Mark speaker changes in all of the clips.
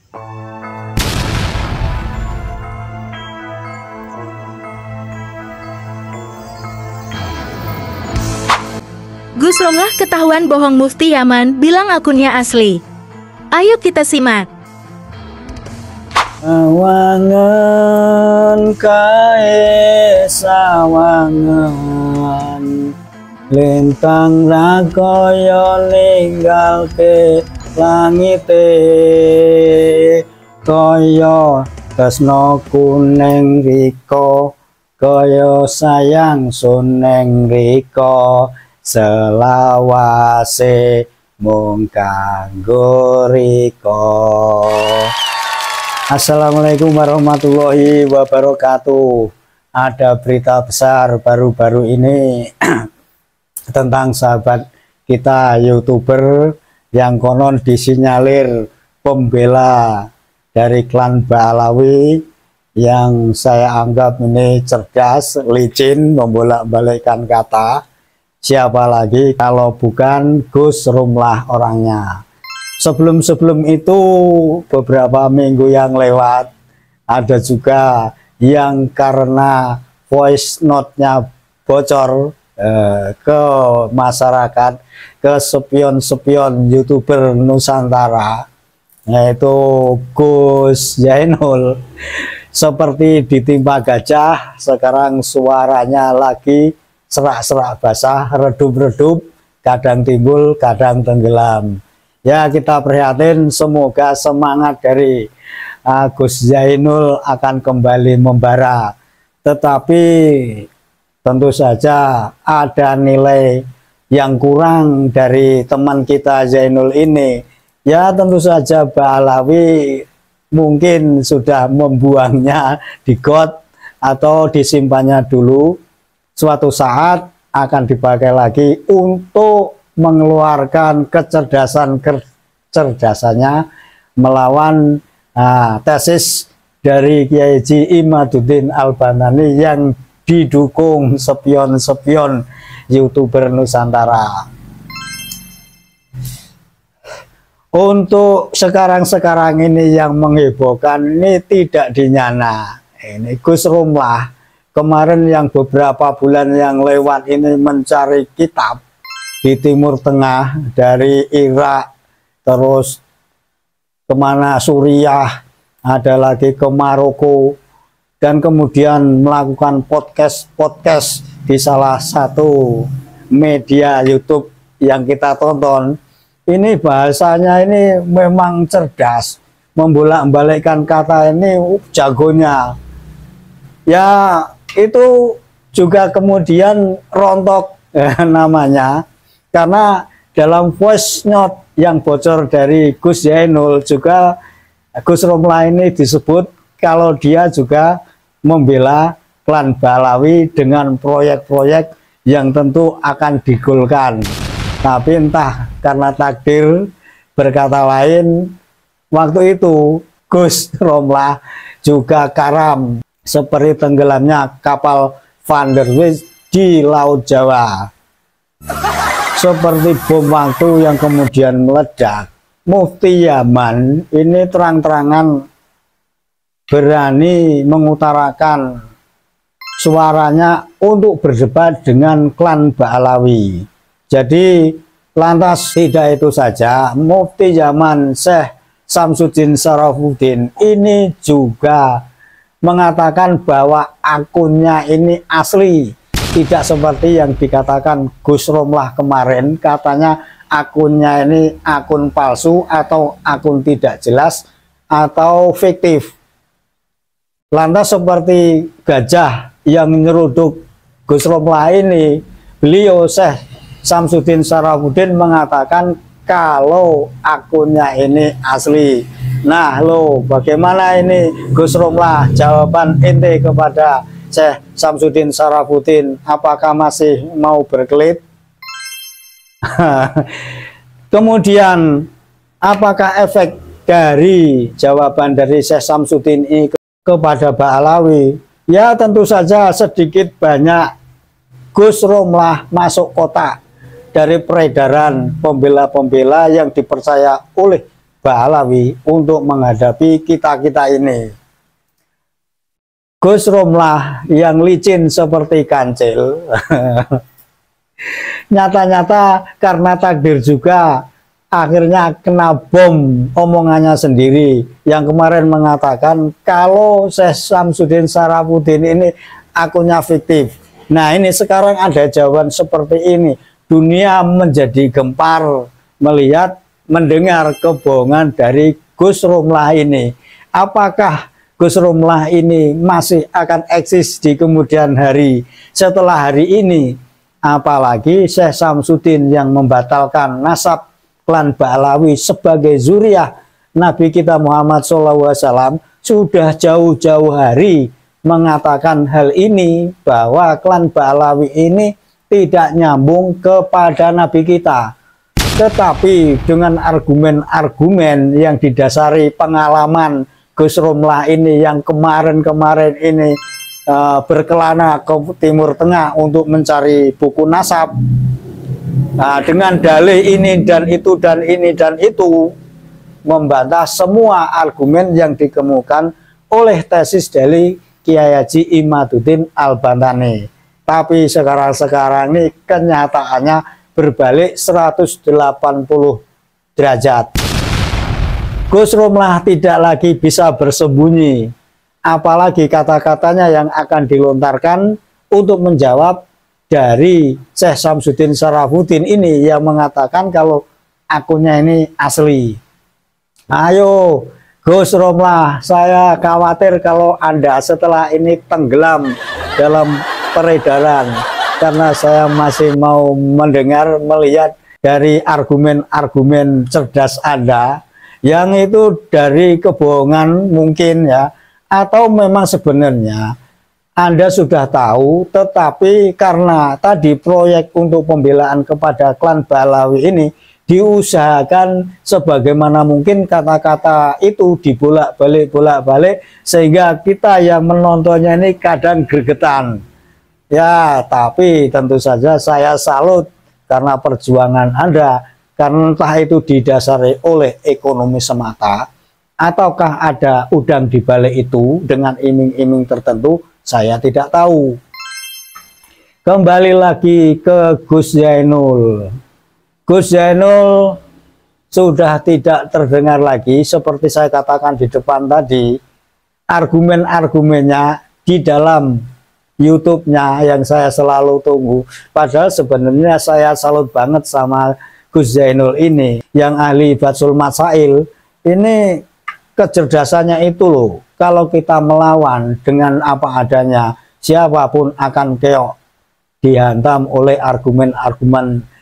Speaker 1: Gus Romlah ketahuan bohong Mufti Yaman bilang akunnya asli. Ayo kita simak.
Speaker 2: Sawangan kae sawangan lintang rakoyo ninggalke langite kaya tresno kuning riko kaya sayang suneng riko selawase mung kanggo riko. Assalamualaikum warahmatullahi wabarakatuh. Ada berita besar baru-baru ini tentang sahabat kita YouTuber yang konon disinyalir pembela dari klan Ba'alawi, yang saya anggap ini cerdas, licin, membolak-balikkan kata. Siapa lagi kalau bukan Gus Romlah orangnya. Sebelum itu beberapa minggu yang lewat ada juga yang karena voice note-nya bocor ke masyarakat, ke spion-spion YouTuber Nusantara, yaitu Gus Zainul, seperti ditimpa gajah. Sekarang suaranya lagi serak-serak basah, redup-redup, kadang timbul, kadang tenggelam. Ya, kita prihatin, semoga semangat dari Gus Zainul akan kembali membara. Tetapi tentu saja ada nilai yang kurang dari teman kita Zainul ini. Ya, tentu saja Ba'alawi mungkin sudah membuangnya di got atau disimpannya dulu. Suatu saat akan dipakai lagi untuk mengeluarkan kecerdasannya melawan tesis dari Kiai Haji Imaduddin Al-Banani yang didukung spion-spion YouTuber Nusantara. Untuk sekarang ini yang menghebohkan ini tidak dinyana. Ini Gus Romlah kemarin yang beberapa bulan yang lewat ini mencari kitab di Timur Tengah, dari Irak terus kemana, Suriah, ada lagi ke Maroko, dan kemudian melakukan podcast di salah satu media YouTube yang kita tonton. Ini bahasanya ini memang cerdas, membolak-balikkan kata, ini jagonya. Ya, itu juga kemudian rontok namanya, karena dalam voice note yang bocor dari Gus Zainul juga Gus Romlah ini disebut kalau dia juga membela klan Ba'alawi dengan proyek-proyek yang tentu akan digolkan. Tapi entah karena takdir berkata lain, waktu itu Gus Romlah juga karam seperti tenggelamnya kapal Van der Wist di Laut Jawa. Seperti bom waktu yang kemudian meledak. Mufti Yaman ini terang-terangan berani mengutarakan suaranya untuk berdebat dengan klan Ba'alawi. Jadi lantas tidak itu saja, Mufti Yaman Syekh Samsudin Syarafuddin ini juga mengatakan bahwa akunnya ini asli, tidak seperti yang dikatakan Gus Romlah kemarin, katanya akunnya ini akun palsu atau akun tidak jelas atau fiktif. Lantas seperti gajah yang nyeruduk Gus Romlah ini, beliau Syekh Samsudin Syarafuddin mengatakan kalau akunnya ini asli. Nah, lo bagaimana ini Gus Romlah, jawaban ente kepada Syekh Samsudin Syarafuddin, apakah masih mau berkelit? Kemudian apakah efek dari jawaban dari Syekh Samsudin ini kepada Ba'alawi? Ya tentu saja sedikit banyak Gus Romlah masuk kotak dari peredaran pembela-pembela yang dipercaya oleh Ba'alawi untuk menghadapi kita-kita ini. Gus Romlah yang licin seperti kancil. Nyata-nyata karena takdir juga akhirnya kena bom omongannya sendiri yang kemarin mengatakan kalau Syekh Samsudin Syarafuddin ini akunnya fiktif. Nah, ini sekarang ada jawaban seperti ini. Dunia menjadi gempar melihat, mendengar kebohongan dari Gus Romlah ini. Apakah Gus Romlah ini masih akan eksis di kemudian hari setelah hari ini? Apalagi Syekh Samsudin yang membatalkan nasab klan Ba'alawi sebagai zuriah Nabi kita Muhammad SAW sudah jauh-jauh hari mengatakan hal ini, bahwa klan Ba'alawi ini tidak nyambung kepada Nabi kita. Tetapi dengan argumen-argumen yang didasari pengalaman Gus Romlah ini yang kemarin-kemarin ini berkelana ke Timur Tengah untuk mencari buku nasab. Nah, dengan dalih ini dan itu dan ini dan itu, membantah semua argumen yang dikemukakan oleh tesis dari Kiai Haji Imaduddin Al-Bantani. Tapi sekarang ini kenyataannya berbalik 180 derajat. Gus Romlah tidak lagi bisa bersembunyi, apalagi kata-katanya yang akan dilontarkan untuk menjawab dari Syekh Samsudin Syarafuddin ini yang mengatakan kalau akunnya ini asli. Ayo Gus Romlah, saya khawatir kalau Anda setelah ini tenggelam dalam peredaran, karena saya masih mau mendengar, melihat dari argumen-argumen cerdas Anda yang itu dari kebohongan mungkin ya, atau memang sebenarnya Anda sudah tahu, tetapi karena tadi proyek untuk pembelaan kepada klan Ba'alawi ini diusahakan sebagaimana mungkin kata-kata itu dibolak-balik sehingga kita yang menontonnya ini kadang gregetan. Ya, tapi tentu saja saya salut karena perjuangan Anda, karena entah itu didasari oleh ekonomi semata ataukah ada udang di balik itu dengan iming-iming tertentu, saya tidak tahu. Kembali lagi ke Gus Zainul. Gus Zainul sudah tidak terdengar lagi, seperti saya katakan di depan tadi, argumen-argumennya di dalam YouTube-nya yang saya selalu tunggu. Padahal sebenarnya saya salut banget sama Gus Zainul ini, yang ahli Batsul Masail. Ini kecerdasannya itu loh, kalau kita melawan dengan apa adanya, siapapun akan keok, dihantam oleh argumen-argumen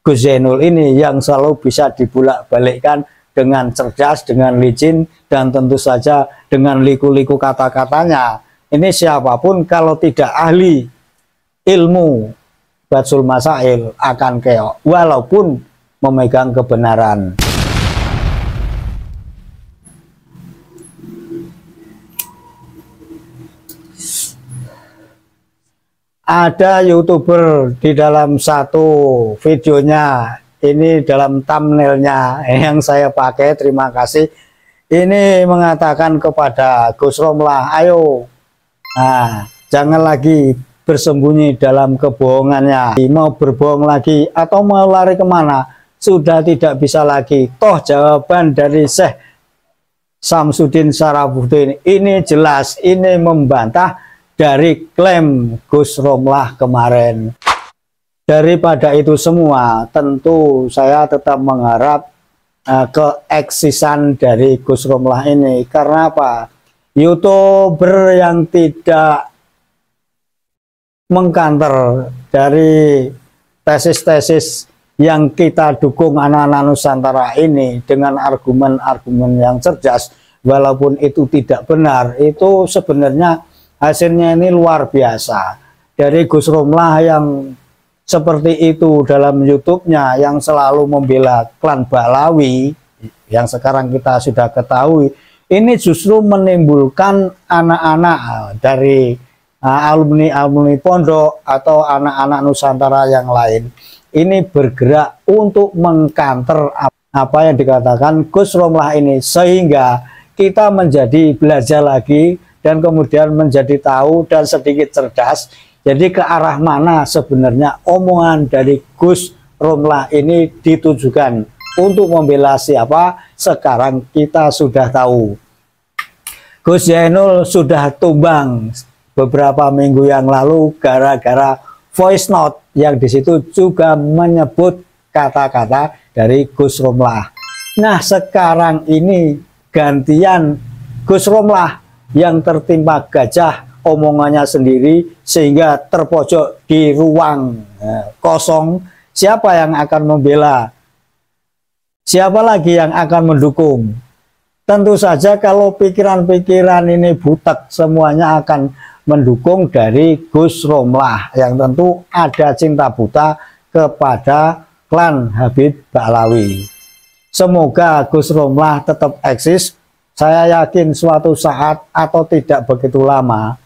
Speaker 2: Gus Zainul ini yang selalu bisa dibulak-balikkan dengan cerdas, dengan licin, dan tentu saja dengan liku-liku kata-katanya. Ini siapapun kalau tidak ahli ilmu Batsul Masail akan keok, walaupun memegang kebenaran. Ada YouTuber di dalam satu videonya, ini dalam thumbnailnya yang saya pakai, terima kasih, ini mengatakan kepada Gus Romlah, ayo, nah, jangan lagi bersembunyi dalam kebohongannya, mau berbohong lagi atau mau lari kemana, sudah tidak bisa lagi. Toh jawaban dari Syekh Samsudin Syarafuddin ini jelas, ini membantah dari klaim Gus Romlah kemarin. Daripada itu semua, tentu saya tetap mengharap keeksisan dari Gus Romlah ini. Karena apa? YouTuber yang tidak mengkanter dari tesis-tesis yang kita dukung anak-anak Nusantara ini dengan argumen-argumen yang cerdas, walaupun itu tidak benar, itu sebenarnya hasilnya ini luar biasa. Dari Gus Romlah yang seperti itu dalam YouTube-nya, yang selalu membela klan Ba'alawi, yang sekarang kita sudah ketahui, ini justru menimbulkan anak-anak dari alumni-alumni pondok atau anak-anak Nusantara yang lain. Ini bergerak untuk mengkanter apa yang dikatakan Gus Romlah ini, sehingga kita menjadi belajar lagi dan kemudian menjadi tahu dan sedikit cerdas. Jadi ke arah mana sebenarnya omongan dari Gus Romlah ini ditujukan, untuk membela siapa, sekarang kita sudah tahu. Gus Zainul sudah tumbang beberapa minggu yang lalu gara-gara voice note yang disitu juga menyebut kata-kata dari Gus Romlah. Nah sekarang ini gantian Gus Romlah yang tertimpa gajah omongannya sendiri sehingga terpojok di ruang kosong. Siapa yang akan membela? Siapa lagi yang akan mendukung? Tentu saja kalau pikiran-pikiran ini butek, semuanya akan mendukung dari Gus Romlah yang tentu ada cinta buta kepada klan Habib Ba'alawi. Semoga Gus Romlah tetap eksis. Saya yakin suatu saat atau tidak begitu lama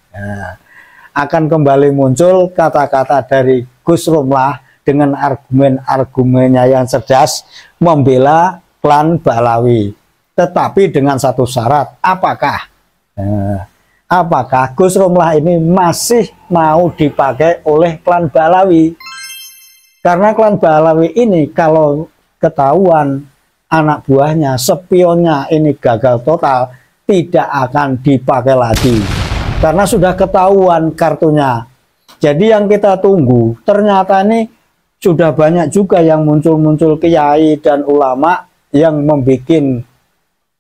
Speaker 2: akan kembali muncul kata-kata dari Gus Romlah dengan argumen-argumennya yang cerdas membela klan Ba'alawi. Tetapi dengan satu syarat, apakah Gus Romlah ini masih mau dipakai oleh klan Ba'alawi? Karena klan Ba'alawi ini kalau ketahuan anak buahnya, spionnya ini gagal total, tidak akan dipakai lagi. Karena sudah ketahuan kartunya. Jadi yang kita tunggu, ternyata ini sudah banyak juga yang muncul-muncul kiai dan ulama yang membuat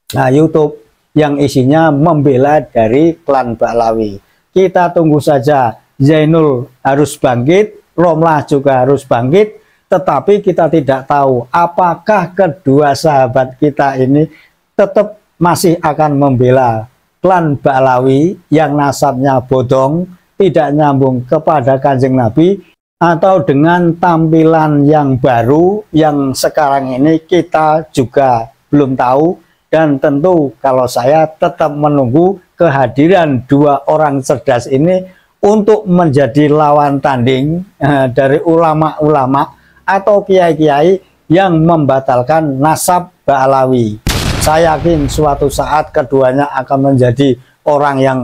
Speaker 2: YouTube yang isinya membela dari klan Ba'alawi. Kita tunggu saja, Zainul harus bangkit, Romlah juga harus bangkit, tetapi kita tidak tahu apakah kedua sahabat kita ini tetap masih akan membela klan Ba'alawi yang nasabnya bodong, tidak nyambung kepada Kanjeng Nabi, atau dengan tampilan yang baru yang sekarang ini kita juga belum tahu. Dan tentu kalau saya tetap menunggu kehadiran dua orang cerdas ini untuk menjadi lawan tanding dari ulama-ulama atau kiai-kiai yang membatalkan nasab Ba'alawi. Saya yakin suatu saat keduanya akan menjadi orang yang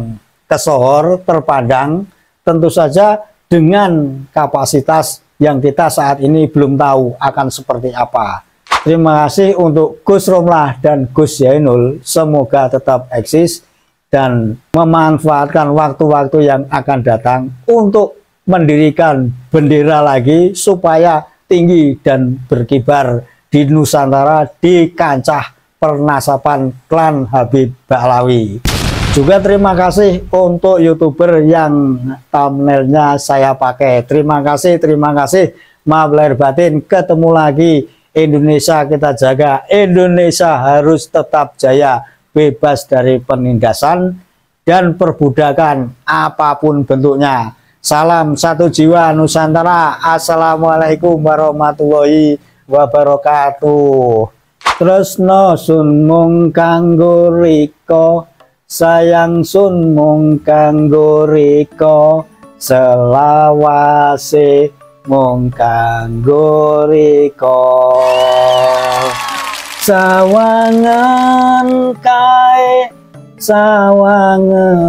Speaker 2: kesohor, terpandang, tentu saja dengan kapasitas yang kita saat ini belum tahu akan seperti apa. Terima kasih untuk Gus Romlah dan Gus Zainul, semoga tetap eksis dan memanfaatkan waktu-waktu yang akan datang untuk mendirikan bendera lagi supaya tinggi dan berkibar di Nusantara di kancah pernasaban klan Habib Ba'alawi. Juga terima kasih untuk YouTuber yang thumbnailnya saya pakai. Terima kasih. Maaf lahir batin, ketemu lagi. Indonesia kita jaga, Indonesia harus tetap jaya, bebas dari penindasan dan perbudakan apapun bentuknya. Salam satu jiwa Nusantara. Assalamualaikum warahmatullahi wabarakatuh. Tresno sun mung kanggo riko, sayang sun mung kanggo riko, selawase mung kanggo riko. Sawangan kae sawangan